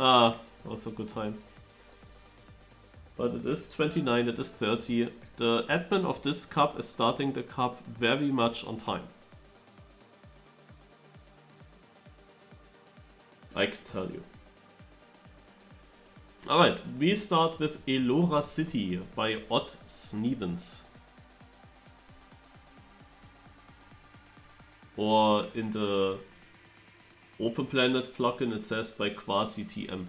Ah, that was a good time. But it is 29, it is 30. The admin of this cup is starting the cup very much on time. I can tell you. Alright, we start with Elora City by Odd Snevens. Or in the Open Planet plugin it says by Quasi TM.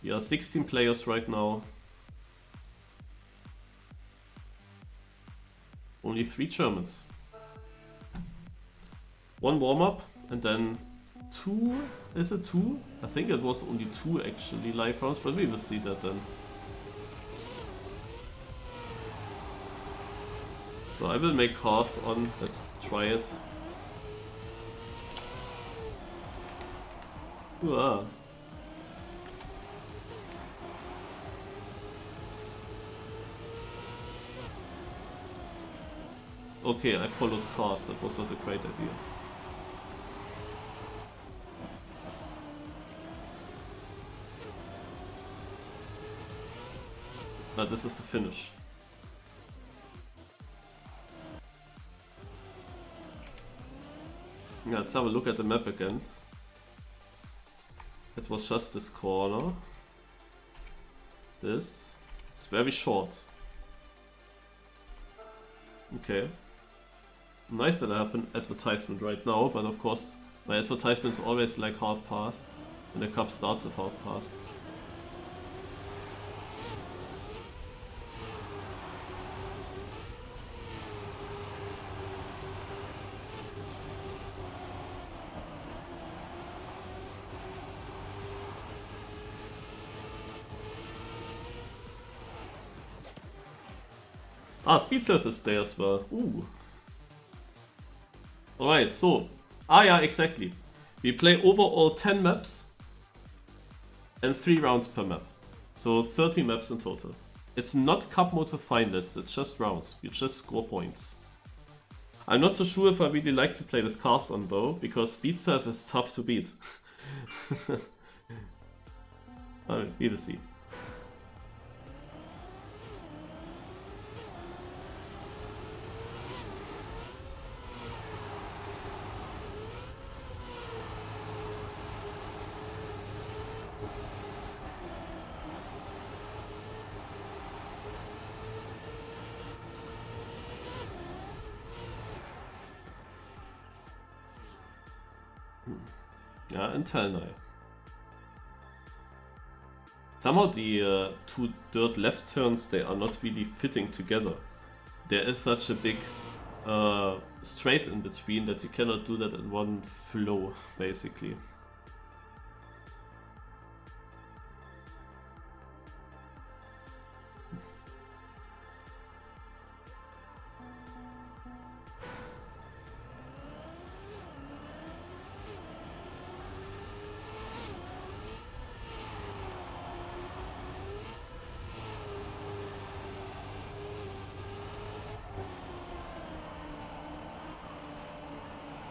We are 16 players right now. Only 3 Germans. 1 warm-up and then 2, is it 2? I think it was only 2 actually live rounds, but we will see that then. So I will make cars on, let's try it. Ooh, okay, I followed cars, that was not a great idea. Now this is the finish. Yeah, let's have a look at the map again. It was just this corner. This. It's very short. Okay. Nice that I have an advertisement right now, but of course my advertisement is always like half past. And the cup starts at half past. Ah, Speed Surf is there as well. Ooh. Alright, so. Ah, yeah, exactly. We play overall 10 maps and 3 rounds per map. So 30 maps in total. It's not cup mode with finalists, it's just rounds. You just score points. I'm not so sure if I really like to play with cars on though, because Speed Surf is tough to beat. Alright, we will see. Yeah, and Telnai. Somehow the 2 dirt left turns, they are not really fitting together. There is such a big straight in between that you cannot do that in one flow, basically.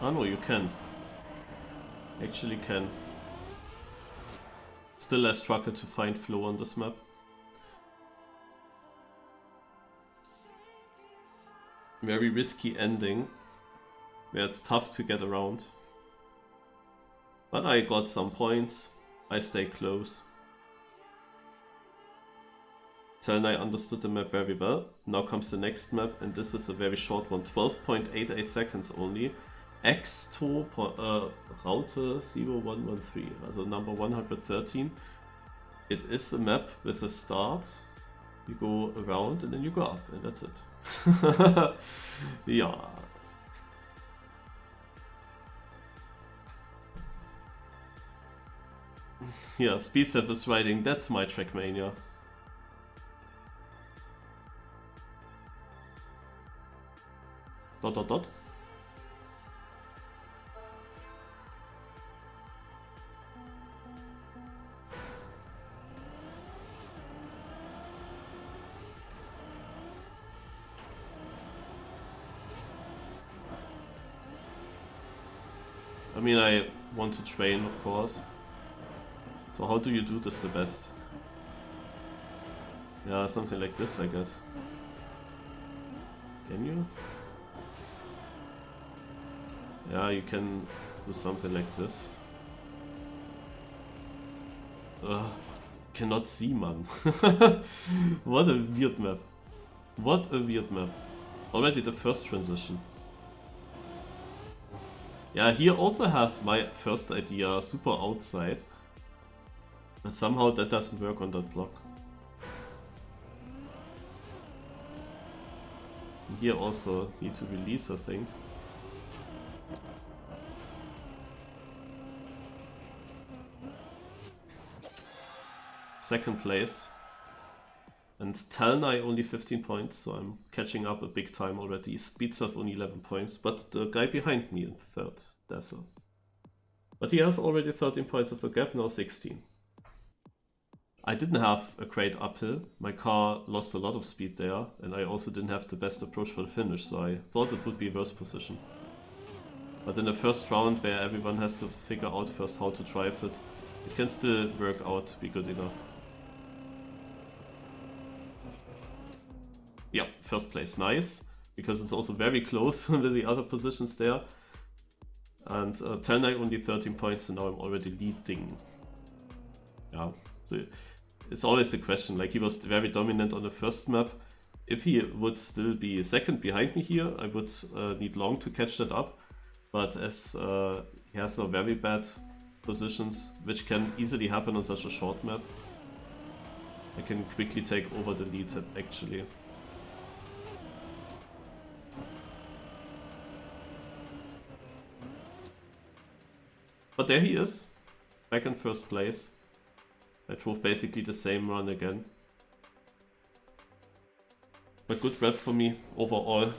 Oh no, you can. Actually can. Still I struggle to find flow on this map. Very risky ending, where it's tough to get around. But I got some points, I stay close. Telnai understood the map very well. Now comes the next map, and this is a very short one, 12.88 seconds only. X2 Route 0113, also number 113. It is a map with a start. You go around and then you go up, and that's it. Yeah. Yeah, Speed Surf is riding, that's my Trackmania. Dot dot dot. I mean, I want to train, of course. So how do you do this the best? Yeah, something like this, I guess. Can you? Yeah, you can do something like this. Cannot see, man. What a weird map. What a weird map. Already the first transition. Yeah, here also has my first idea super outside. But somehow that doesn't work on that block. Here also need to release, I think. Second place. And Talnai only 15 points, so I'm catching up a big time already. Speedsurf only 11 points, but the guy behind me in third, Dazzle. But he has already 13 points of a gap, now 16. I didn't have a great uphill. My car lost a lot of speed there, and I also didn't have the best approach for the finish, so I thought it would be a worse position. But in the first round, where everyone has to figure out first how to drive it, it can still work out to be good enough. Yeah, first place, nice, because it's also very close with the other positions there. And Telnai only 13 points, and now I'm already leading. Yeah, so it's always a question, like he was very dominant on the first map. If he would still be second behind me here, I would need long to catch that up. But as he has some very bad positions, which can easily happen on such a short map, I can quickly take over the lead actually. But there he is, back in first place. I drove basically the same run again. But good rep for me overall.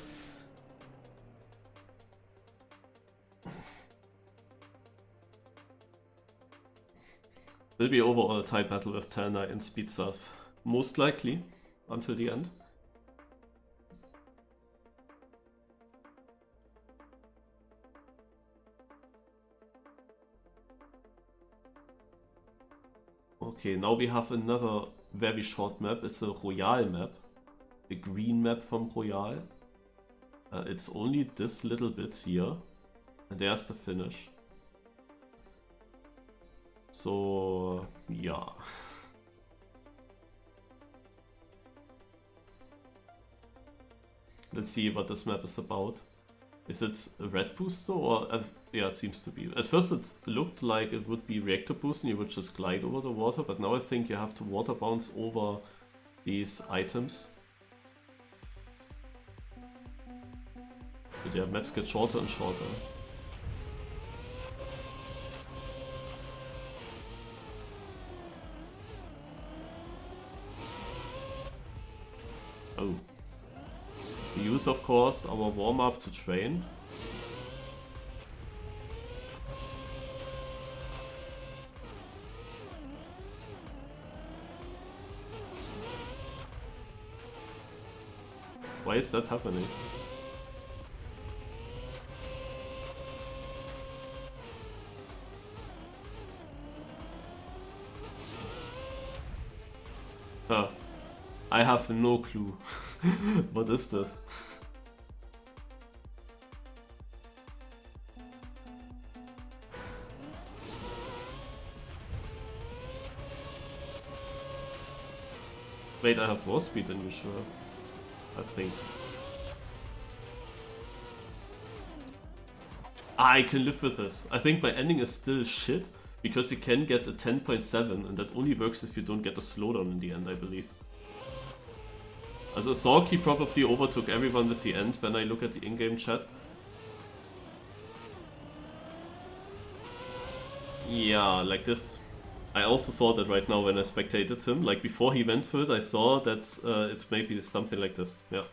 Will be overall a tight battle with Talnai and Speedsurf, most likely, until the end. Okay, now we have another very short map. It's a Royale map. The green map from Royale. It's only this little bit here. And there's the finish. So, yeah. Let's see what this map is about. Is it a red booster or... yeah, it seems to be. At first it looked like it would be reactor boost and you would just glide over the water, but now I think you have to water bounce over these items. So their maps get shorter and shorter. Oh. We use, of course, our warm-up to train. Why is that happening? Huh. I have no clue. What is this? Wait, I have more speed than usual, I think. I can live with this. I think my ending is still shit, because you can get a 10.7 and that only works if you don't get a slowdown in the end, I believe. Also Sorky probably overtook everyone with the end when I look at the in-game chat. Yeah, like this. I also saw that right now when I spectated him. Like before he went for it, I saw that it may be something like this. Yeah.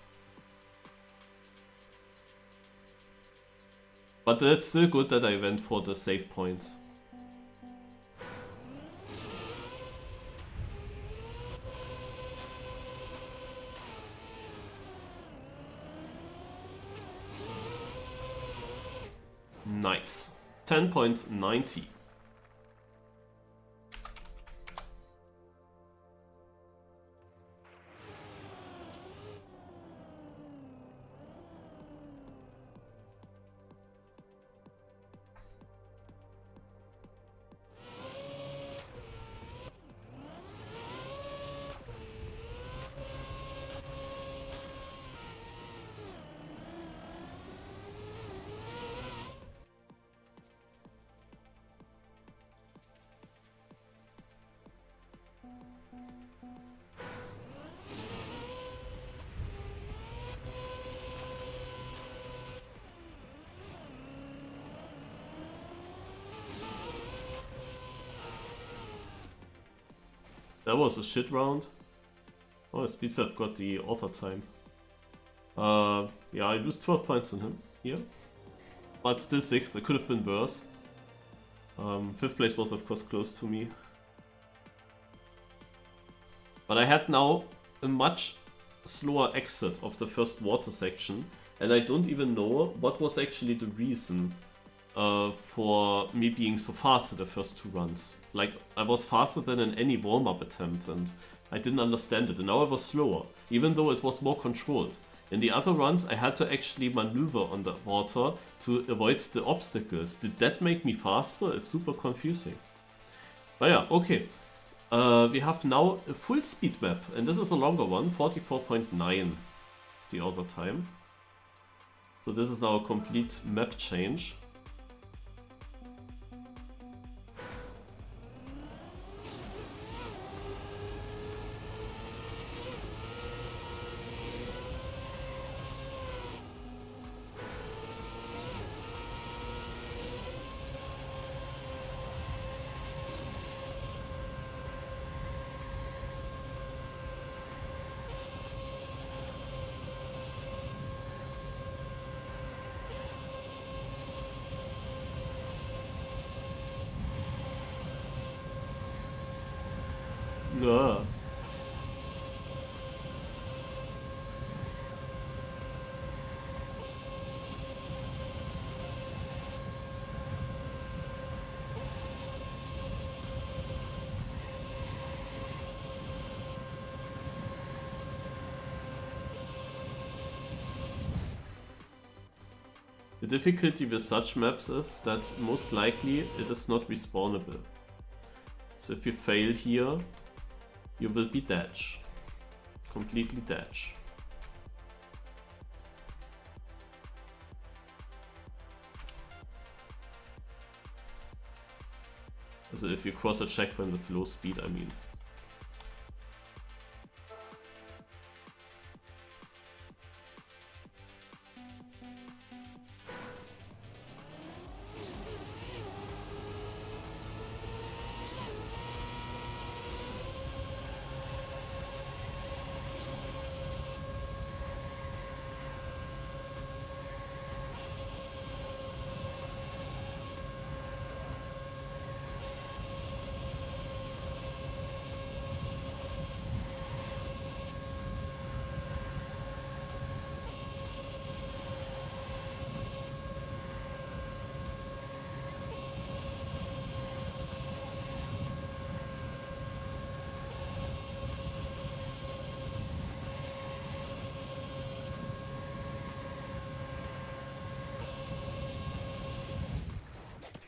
But it's still good that I went for the save points. Nice. 10.90. That was a shit round. Oh, Speedself got the author time. Yeah, I lose 12 points on him here. But still 6th, it could have been worse. 5th place was of course close to me. But I had now a much slower exit of the first water section. And I don't even know what was actually the reason for me being so fast in the first 2 runs. Like, I was faster than in any warm-up attempt and I didn't understand it. And now I was slower, even though it was more controlled. In the other runs, I had to actually maneuver on the water to avoid the obstacles. Did that make me faster? It's super confusing. But yeah, okay. We have now a full speed map, and this is a longer one, 44.9 is the other time. So this is now a complete map change. Ugh. The difficulty with such maps is that most likely it is not respawnable. So if you fail here, you will be dead. Completely dead. So if you cross a checkpoint with low speed, I mean.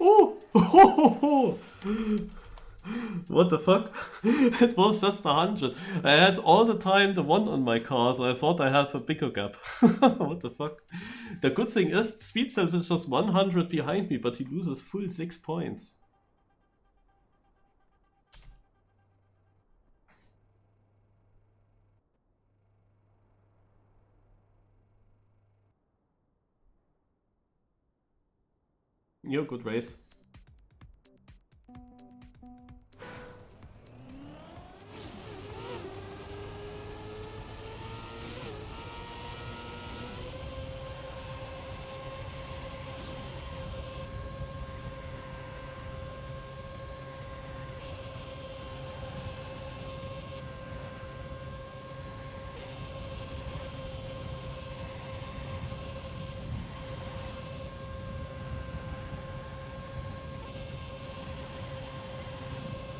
Oh! What the fuck? It was just 100. I had all the time the 1 on my car, so I thought I had a bigger gap. What the fuck? The good thing is, Speedself is just 100 behind me, but he loses full 6 points. You're a good race.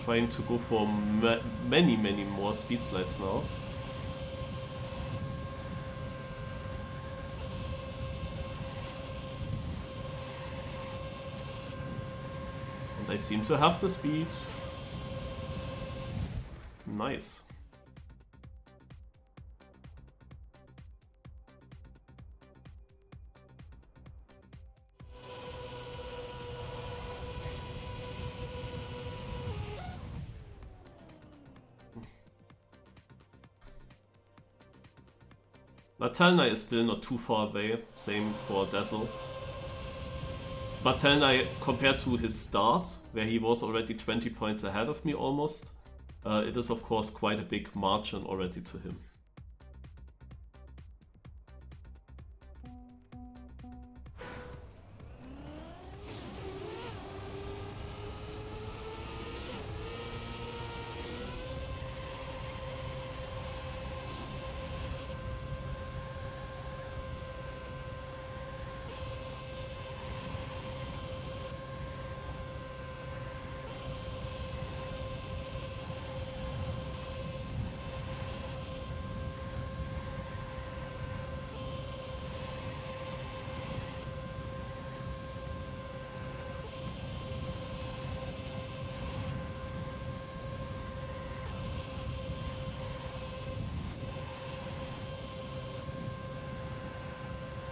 trying to go for many more speed slides now. And I seem to have the speed. Nice. Batalna is still not too far away, same for Dazzle. Batalna, compared to his start, where he was already 20 points ahead of me almost, it is of course quite a big margin already to him.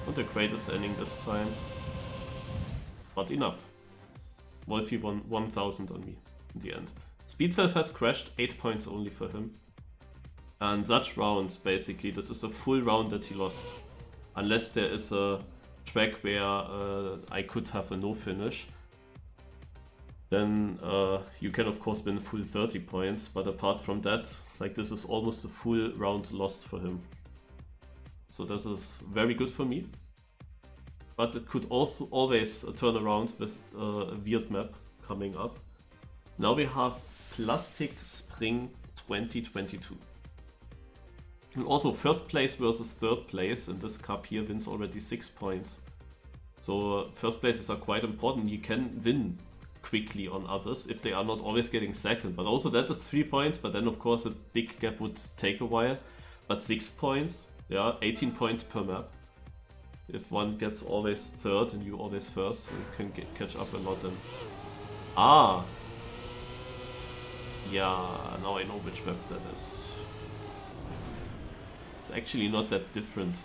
Not the greatest ending this time, but enough. Wolfie won 1000 on me in the end. Speed Self has crashed, 8 points only for him. And such rounds, basically, this is a full round that he lost. Unless there is a track where I could have a no finish. Then you can of course win full 30 points, but apart from that, like, this is almost a full round lost for him. So this is very good for me. But it could also always turn around with a weird map coming up. Now we have Plastic Spring 2022. And also first place versus third place in this cup here wins already 6 points. So first places are quite important. You can win quickly on others if they are not always getting second. But also that is 3 points, but then of course a big gap would take a while. But 6 points, yeah, 18 points per map. If one gets always third and you always first, you can catch up a lot then. Ah! Yeah, now I know which map that is. It's actually not that different.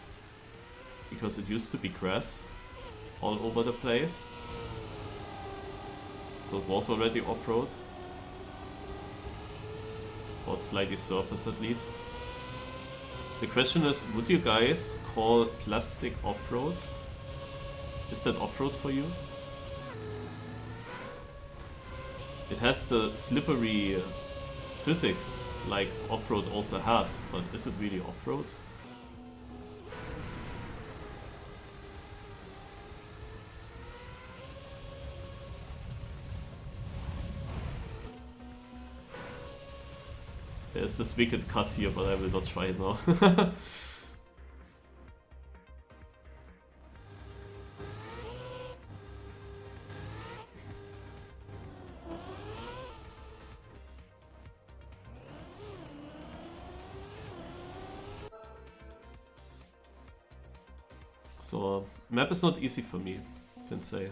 Because it used to be grass all over the place. So it was already off-road. Or slightly surface at least. The question is, would you guys call Plastic off-road? Is that off-road for you? It has the slippery physics like off-road also has, but is it really off-road? There's this wicked cut here, but I will not try it now. So, map is not easy for me, you can say.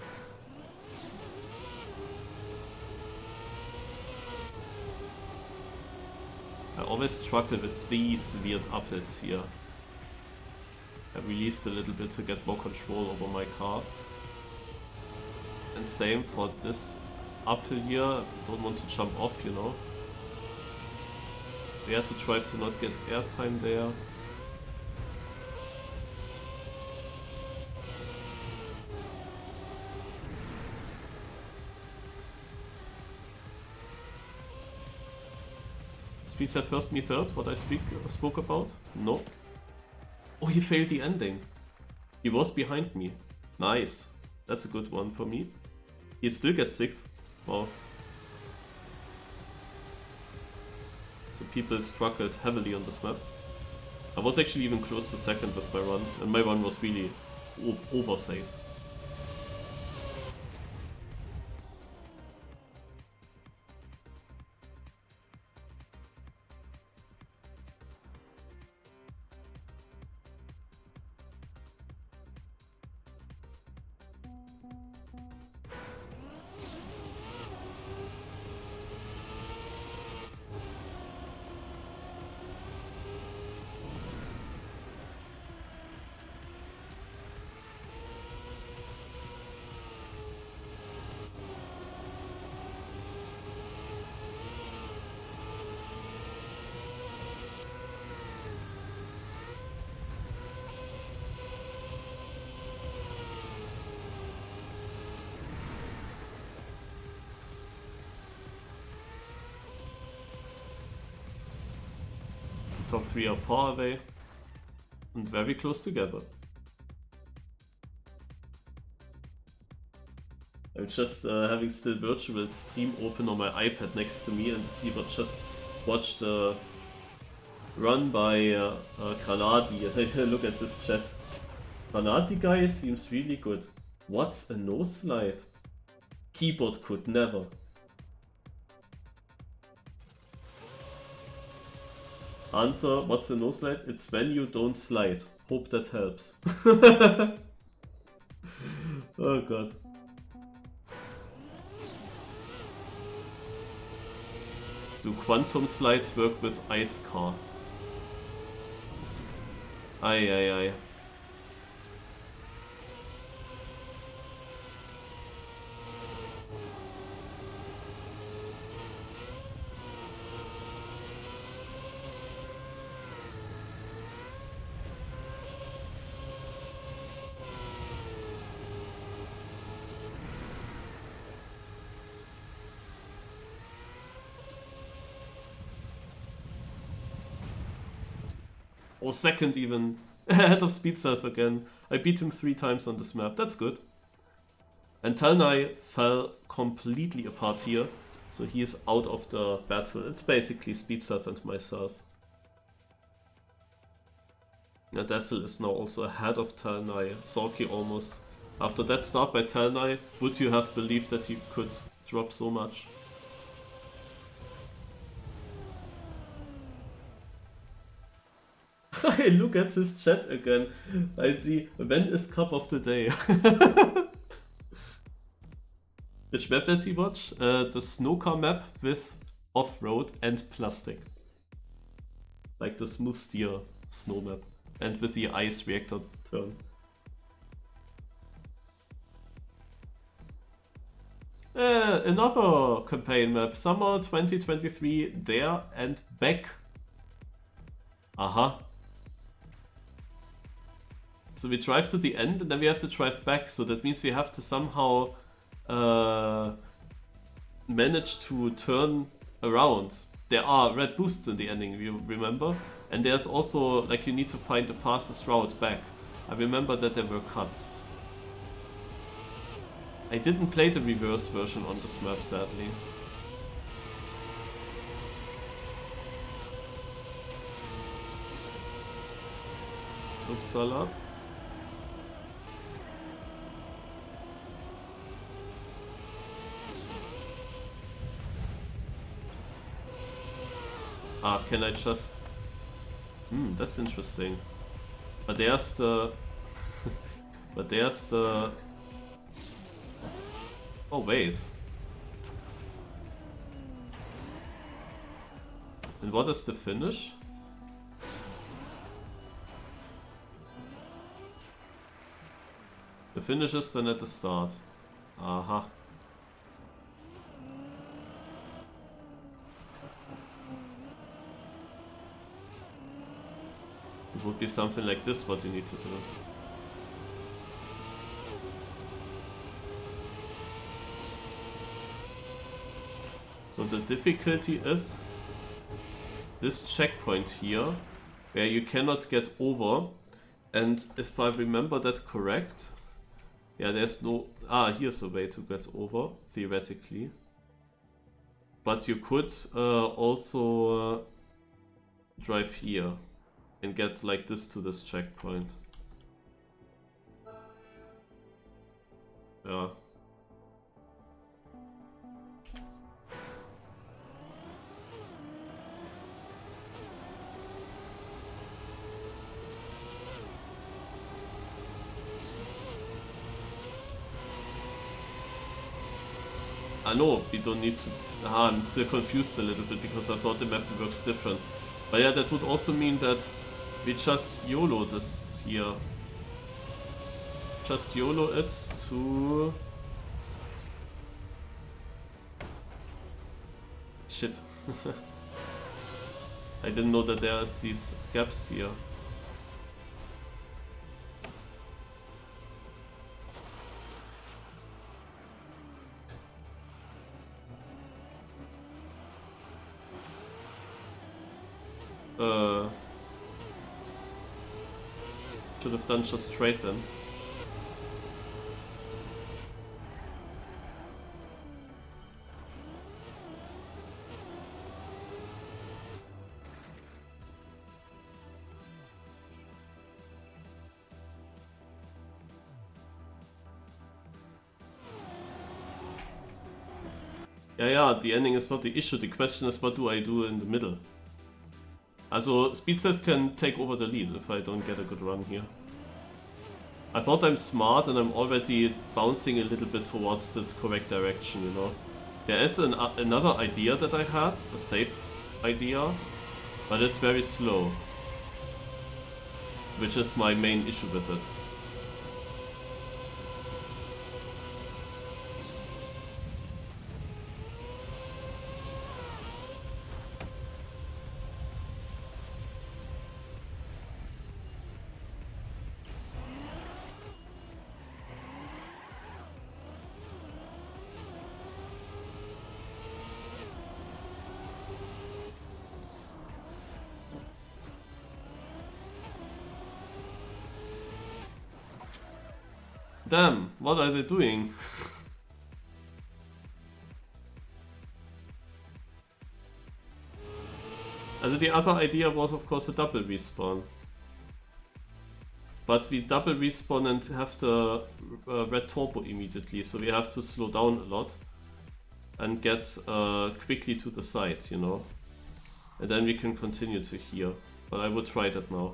I always struggle with these weird uphills here. I released a little bit to get more control over my car. And same for this uphill here, don't want to jump off, you know. We have to try to not get airtime there. Speed said first, me third, what I spoke about? No. Oh, he failed the ending. He was behind me. Nice. That's a good one for me. He still gets 6th. Wow. So people struggled heavily on this map. I was actually even close to second with my run, and my run was really over safe. top 3 are far away and very close together. I'm just having still virtual stream open on my iPad next to me, and he just watched the run by Granati. And I look at this chat. Granati guy seems really good. What's a no slide? Keyboard could never. Answer, what's a no slide? It's when you don't slide. Hope that helps. Oh god. Do quantum slides work with Ice Car? Aye. Or second even, ahead of Speed Self again. I beat him 3 times on this map, that's good. And Talnai fell completely apart here, so he is out of the battle. It's basically Speed Self and myself. Dazzle is now also ahead of Talnai, Sorky almost. After that start by Talnai, would you have believed that he could drop so much? I look at his chat again. I see, when is cup of the day? Which map did he watch? The snowcar map with off-road and plastic. Like the smooth steer snow map. And with the ice reactor turn. Another campaign map. Summer 2023, there and back. Aha. So we drive to the end and then we have to drive back, so that means we have to somehow manage to turn around. There are red boosts in the ending, you remember? And there's also, like, you need to find the fastest route back. I remember that there were cuts. I didn't play the reverse version on this map, sadly. Uppsala. Ah, can I just... that's interesting. But there's the... but there's the... Oh, wait. And what is the finish? The finish is then at the start. Aha. It would be something like this what you need to do. So the difficulty is this checkpoint here, where you cannot get over. And if I remember that correct, yeah, there's no... Ah, here's a way to get over, theoretically. But you could also drive here and get like this to this checkpoint. Yeah. I know, we don't need to... Ah, I'm still confused a little bit because I thought the map works different. But yeah, that would also mean that we just YOLO this here. Just YOLO it to... Shit. I didn't know that there is these gaps here. Should have done just straight then. Yeah, the ending is not the issue. The question is, what do I do in the middle? Also, Speed Self can take over the lead if I don't get a good run here. I thought I'm smart and I'm already bouncing a little bit towards the correct direction, you know. There is another idea that I had, a safe idea, but it's very slow. Which is my main issue with it. Damn, what are they doing? Also the other idea was of course a double respawn. But we double respawn and have the red turbo immediately, so we have to slow down a lot and get quickly to the side, you know. And then we can continue to here. But I will try that now.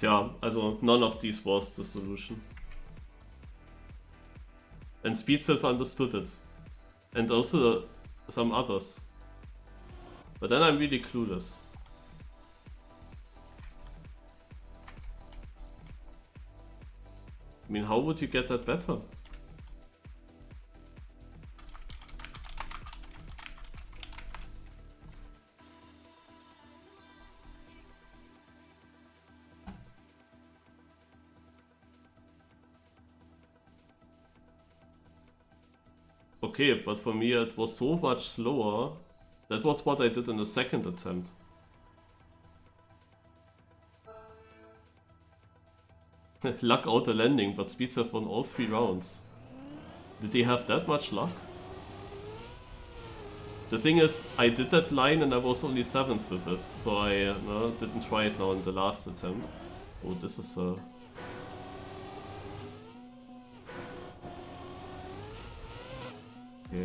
Tja, also none of these was the solution. And Speed Self understood it. And also some others. But then I'm really clueless. I mean, how would you get that better? Okay, but for me it was so much slower. That was what I did in the second attempt. Luck out the landing, but Speed Self won all 3 rounds. Did he have that much luck? The thing is, I did that line and I was only 7th with it, so I didn't try it now in the last attempt. Oh, this is yeah.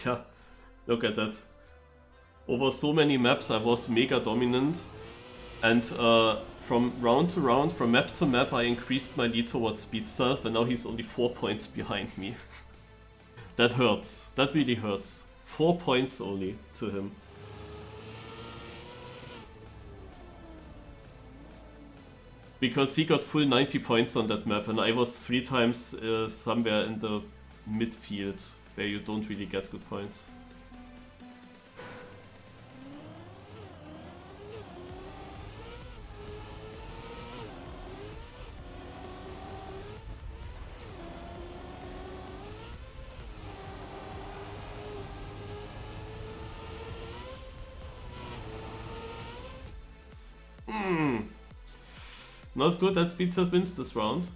Yeah, look at that. Over so many maps I was mega dominant, and from round to round, from map to map, I increased my lead towards Speed Self, and now he's only 4 points behind me. That hurts. That really hurts. 4 points only to him. Because he got full 90 points on that map, and I was 3 times somewhere in the midfield, where you don't really get good points. Not good that Speed Self wins this round.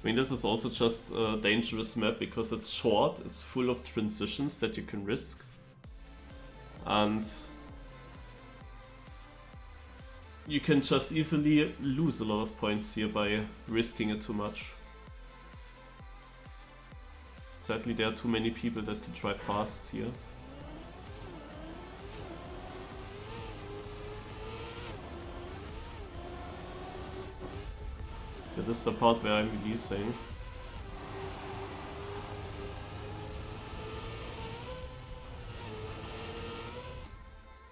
I mean, this is also just a dangerous map because it's short, it's full of transitions that you can risk. And you can just easily lose a lot of points here by risking it too much. Sadly, there are too many people that can drive fast here. Yeah, this is the part where I'm releasing.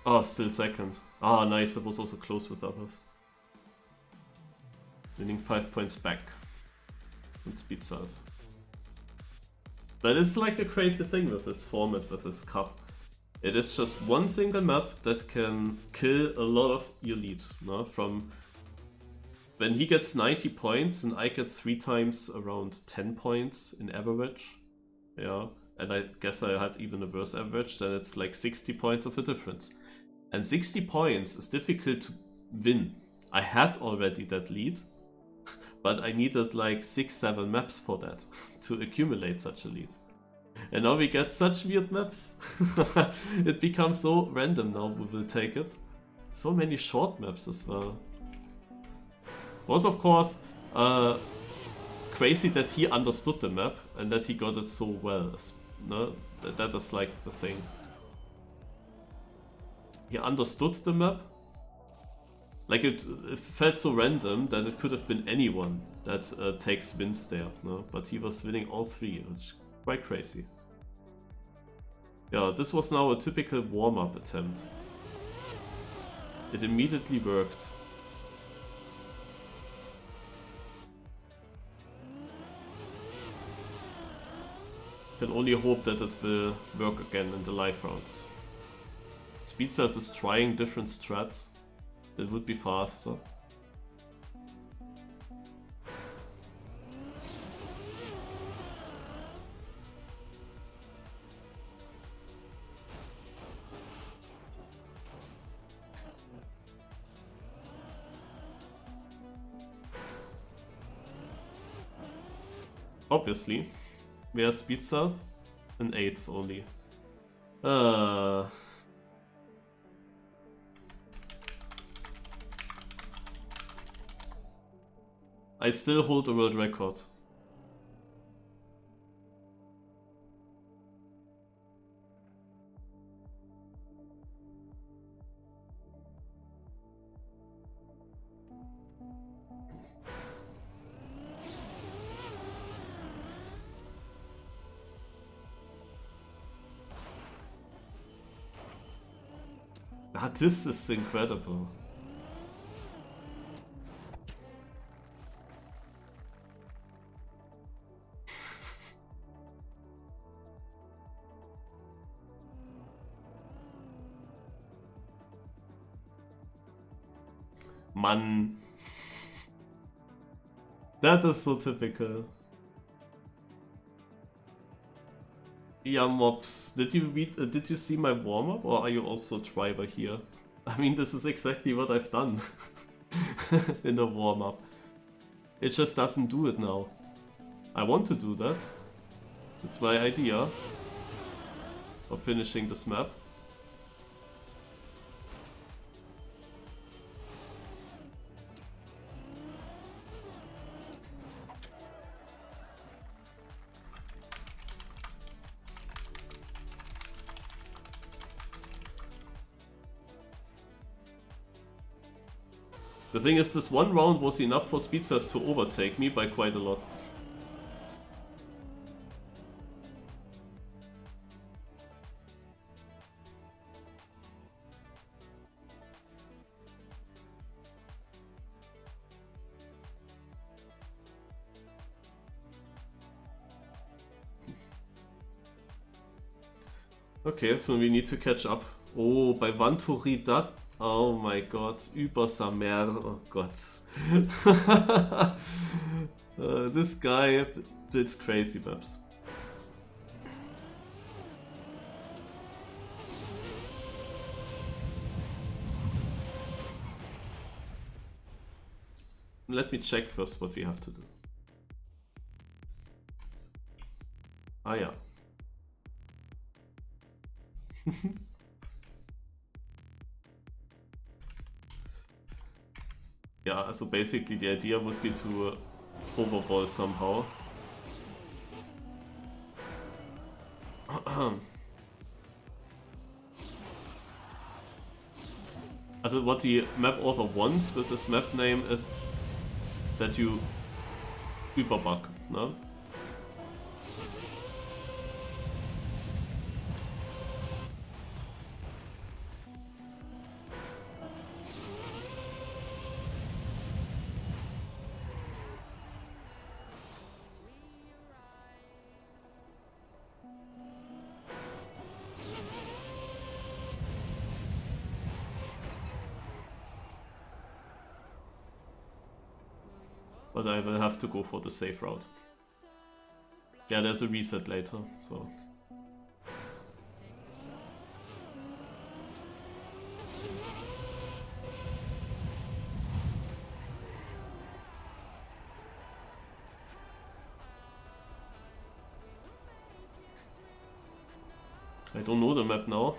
Oh, still second. Ah, nice, that was also close with others. Winning 5 points back on Speed Self. But it's like the crazy thing with this format, with this cup. It is just one single map that can kill a lot of your lead, no? From when he gets 90 points and I get 3 times around 10 points in average, yeah, and I guess I had even a worse average, then it's like 60 points of a difference. And 60 points is difficult to win. I had already that lead, but I needed like 6-7 maps for that to accumulate such a lead. And now we get such weird maps. It becomes so random now, we will take it. So many short maps as well. Was of course crazy that he understood the map and that he got it so well. No? That is like the thing. He understood the map. Like it felt so random that it could have been anyone that takes wins there. No? But he was winning all 3, which is quite crazy. Yeah, this was now a typical warm-up attempt. It immediately worked. Can only hope that it will work again in the live rounds. Speed Self is trying different strats that would be faster. Obviously. Where's Speed Self? An 8th only. I still hold the world record. Ah, this is incredible. Mann. That is so typical. Yeah, mobs. Did you see my warm-up, or are you also a driver here? I mean, this is exactly what I've done in the warm-up. It just doesn't do it now. I want to do that. It's my idea of finishing this map. The thing is, this one round was enough for Speedsurf to overtake me by quite a lot. Okay, so we need to catch up. Oh, bei Vanturidat. Oh my god, über Samer. Oh Gott. This guy builds crazy maps. Let me check first what we have to do. Ah ja. Yeah, so basically the idea would be to overball somehow. Also what the map author wants with this map name is that you überbug, ne? But I will have to go for the safe route. Yeah, there's a reset later, so... I don't know the map now.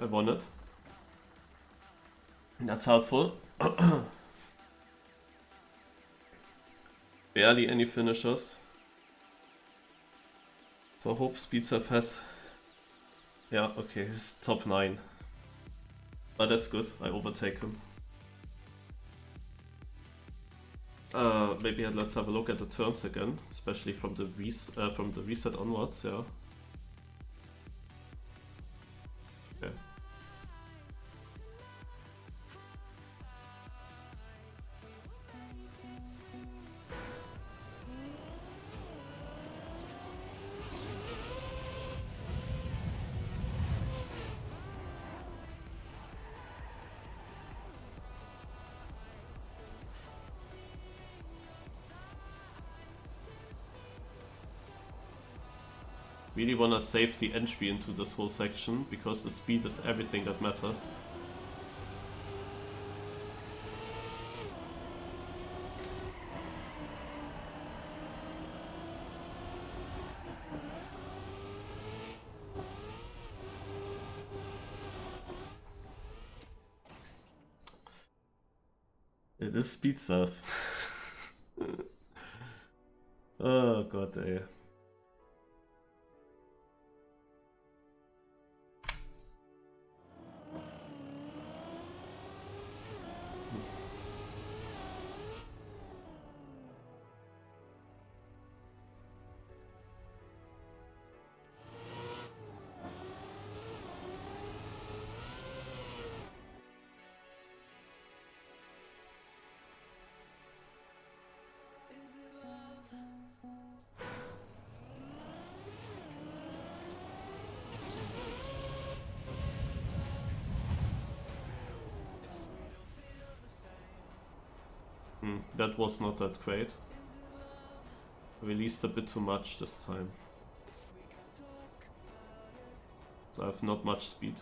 I won it. That's helpful. Barely any finishers. So I hope Speedsurf has... Yeah, okay, he's top 9. But that's good, I overtake him. Maybe let's have a look at the turns again, especially from the reset onwards, yeah. Okay. Really wanna save the entry into this whole section, because the speed is everything that matters. It is Speedsurf. Oh god, ey. That was not that great. Released a bit too much this time. So I have not much speed.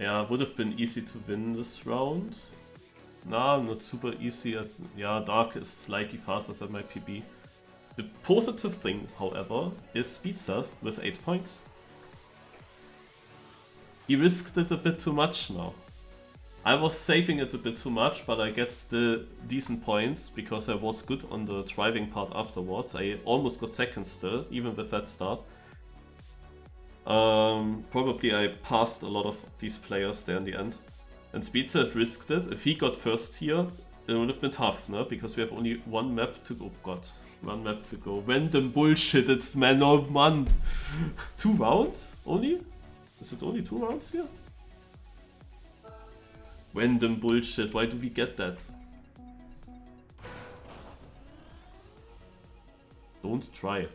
Yeah, would have been easy to win this round. Nah, not super easy. Yeah, Dark is slightly faster than my PB. The positive thing, however, is Speed Self with 8 points. He risked it a bit too much now. I was saving it a bit too much, but I get still decent points because I was good on the driving part afterwards. I almost got second still, even with that start. Probably I passed a lot of these players there in the end. And Speedself risked it. If he got first here, it would have been tough, no? Because we have only one map to go. Oh god, one map to go. Random bullshit, it's man, oh man. 2 rounds only? Is it only 2 rounds here? Random bullshit, why do we get that? Don't drive.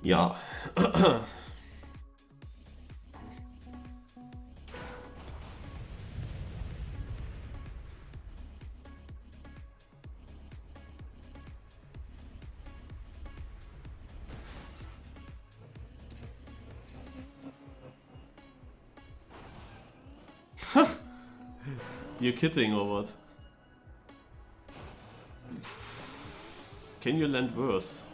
Ja. You're kidding or what? Can you land worse?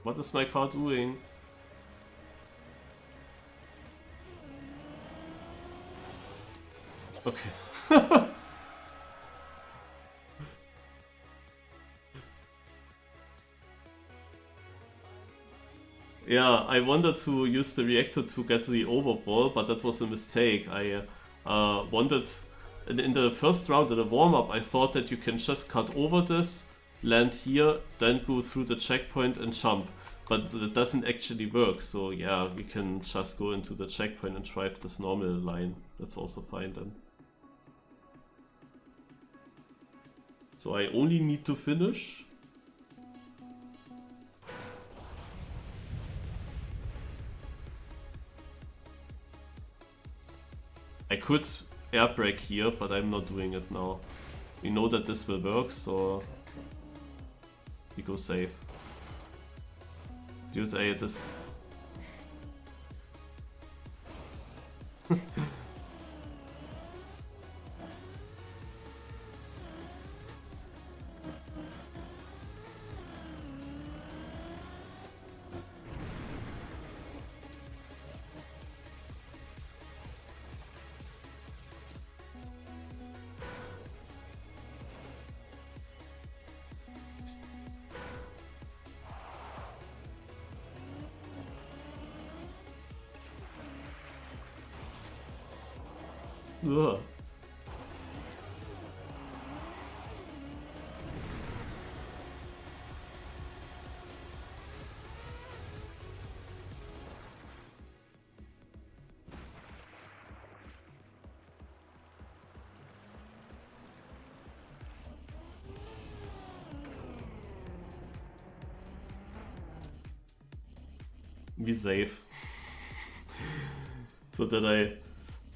What is my car doing? Okay. Yeah, I wanted to use the reactor to get to the overwall, but that was a mistake. I wanted... In the first round, in the warm-up, I thought that you can just cut over this, land here, then go through the checkpoint and jump. But it doesn't actually work, so yeah, we can just go into the checkpoint and drive this normal line. That's also fine then. So I only need to finish. I could air brake here, but I'm not doing it now. We know that this will work, so we go safe. Dude, I this. Ugh. Be safe. So that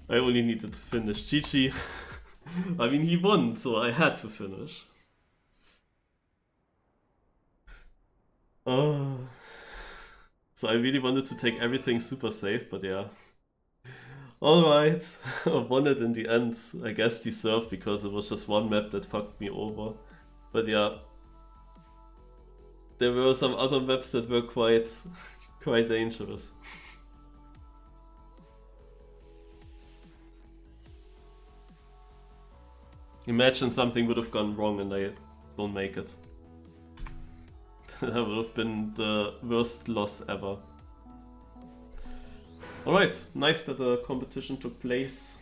I only needed to finish. GG. I mean, he won, so I had to finish. So I really wanted to take everything super safe, but yeah. Alright, I won it in the end. I guess deserved, because it was just one map that fucked me over. But yeah, there were some other maps that were quite dangerous. Imagine something would have gone wrong and I don't make it. That would have been the worst loss ever. Alright, nice that the competition took place.